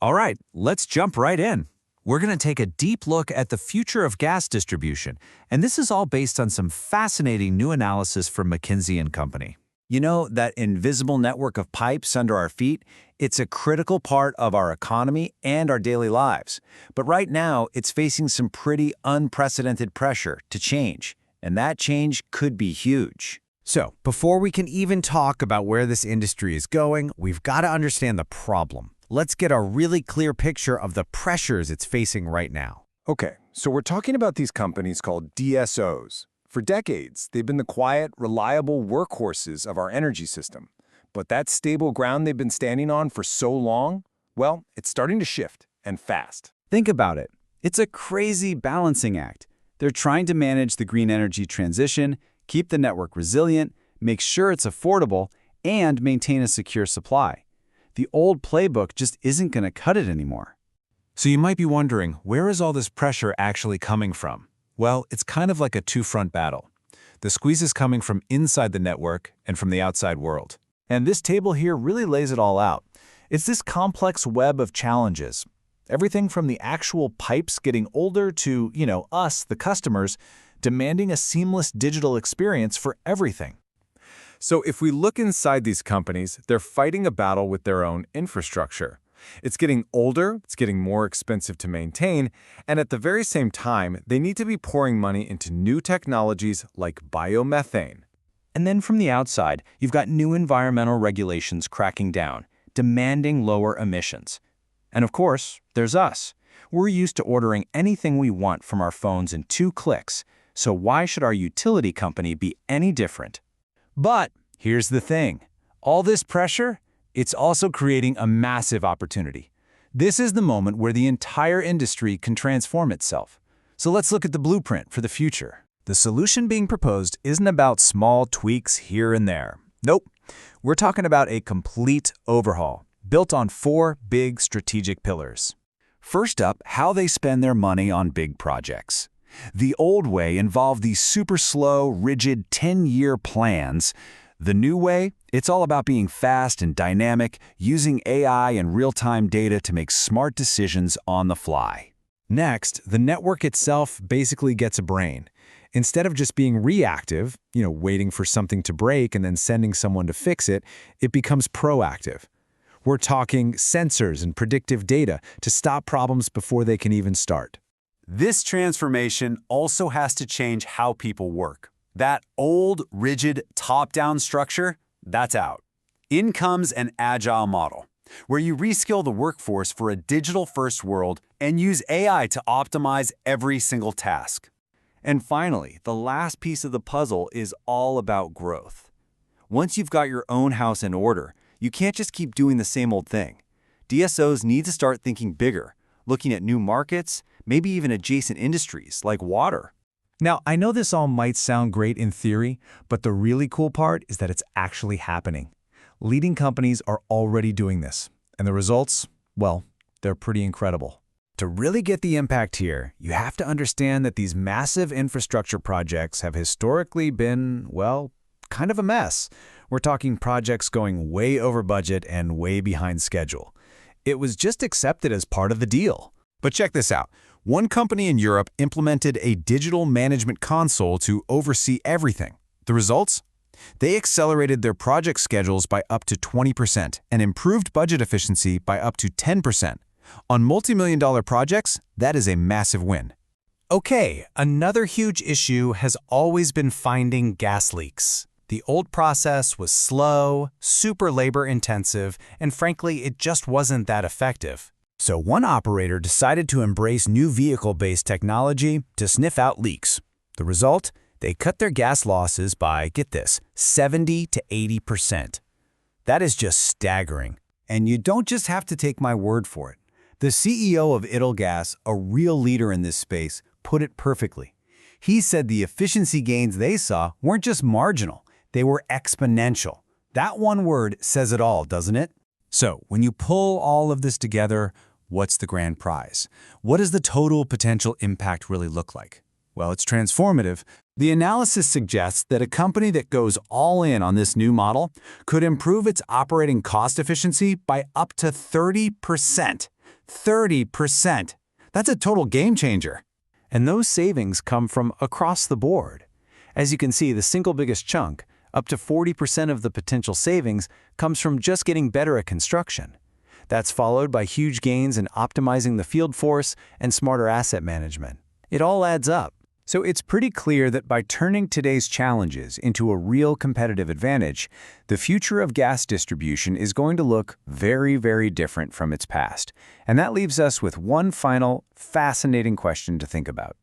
All right, let's jump right in. We're going to take a deep look at the future of gas distribution, and this is all based on some fascinating new analysis from McKinsey Company. You know, that invisible network of pipes under our feet? It's a critical part of our economy and our daily lives. But right now, it's facing some pretty unprecedented pressure to change, and that change could be huge. So, before we can even talk about where this industry is going, we've got to understand the problem. Let's get a really clear picture of the pressures it's facing right now. Okay, so we're talking about these companies called DSOs. For decades, they've been the quiet, reliable workhorses of our energy system. But that stable ground they've been standing on for so long, well, it's starting to shift, and fast. Think about it. It's a crazy balancing act. They're trying to manage the green energy transition, keep the network resilient, make sure it's affordable, and maintain a secure supply. The old playbook just isn't going to cut it anymore. So you might be wondering, where is all this pressure actually coming from? Well, it's kind of like a two-front battle. The squeeze is coming from inside the network and from the outside world. And this table here really lays it all out. It's this complex web of challenges. Everything from the actual pipes getting older to, us, the customers, demanding a seamless digital experience for everything. So if we look inside these companies, they're fighting a battle with their own infrastructure. It's getting older, it's getting more expensive to maintain, and at the very same time, they need to be pouring money into new technologies like biomethane. And then from the outside, you've got new environmental regulations cracking down, demanding lower emissions. And of course, there's us. We're used to ordering anything we want from our phones in 2 clicks, so why should our utility company be any different? But here's the thing. All this pressure, it's also creating a massive opportunity. This is the moment where the entire industry can transform itself. So let's look at the blueprint for the future. The solution being proposed isn't about small tweaks here and there. Nope. We're talking about a complete overhaul, built on 4 big strategic pillars. First up, how they spend their money on big projects. The old way involved these super slow, rigid 10-year plans. The new way, it's all about being fast and dynamic, using AI and real-time data to make smart decisions on the fly. Next, the network itself basically gets a brain. Instead of just being reactive, waiting for something to break and then sending someone to fix it, it becomes proactive. We're talking sensors and predictive data to stop problems before they can even start. This transformation also has to change how people work. That old, rigid, top-down structure, that's out. In comes an agile model, where you reskill the workforce for a digital-first world and use AI to optimize every single task. And finally, the last piece of the puzzle is all about growth. Once you've got your own house in order, you can't just keep doing the same old thing. DSOs need to start thinking bigger, looking at new markets, maybe even adjacent industries like water. Now, I know this all might sound great in theory, but the really cool part is that it's actually happening. Leading companies are already doing this, and the results, well, they're pretty incredible. To really get the impact here, you have to understand that these massive infrastructure projects have historically been, well, kind of a mess. We're talking projects going way over budget and way behind schedule. It was just accepted as part of the deal. But check this out. One company in Europe implemented a digital management console to oversee everything. The results? They accelerated their project schedules by up to 20% and improved budget efficiency by up to 10%. On multi-million-dollar projects, that is a massive win. Okay, another huge issue has always been finding gas leaks. The old process was slow, super labor-intensive, and frankly, it just wasn't that effective. So one operator decided to embrace new vehicle-based technology to sniff out leaks. The result? They cut their gas losses by, get this, 70 to 80%. That is just staggering. And you don't just have to take my word for it. The CEO of Italgas, a real leader in this space, put it perfectly. He said the efficiency gains they saw weren't just marginal, they were exponential. That one word says it all, doesn't it? So, when you pull all of this together, what's the grand prize? What does the total potential impact really look like? Well, it's transformative. The analysis suggests that a company that goes all in on this new model could improve its operating cost efficiency by up to 30%. 30%. That's a total game changer. And those savings come from across the board. As you can see, the single biggest chunk, up to 40% of the potential savings, comes from just getting better at construction. That's followed by huge gains in optimizing the field force and smarter asset management. It all adds up. So it's pretty clear that by turning today's challenges into a real competitive advantage, the future of gas distribution is going to look very, very different from its past. And that leaves us with one final, fascinating question to think about.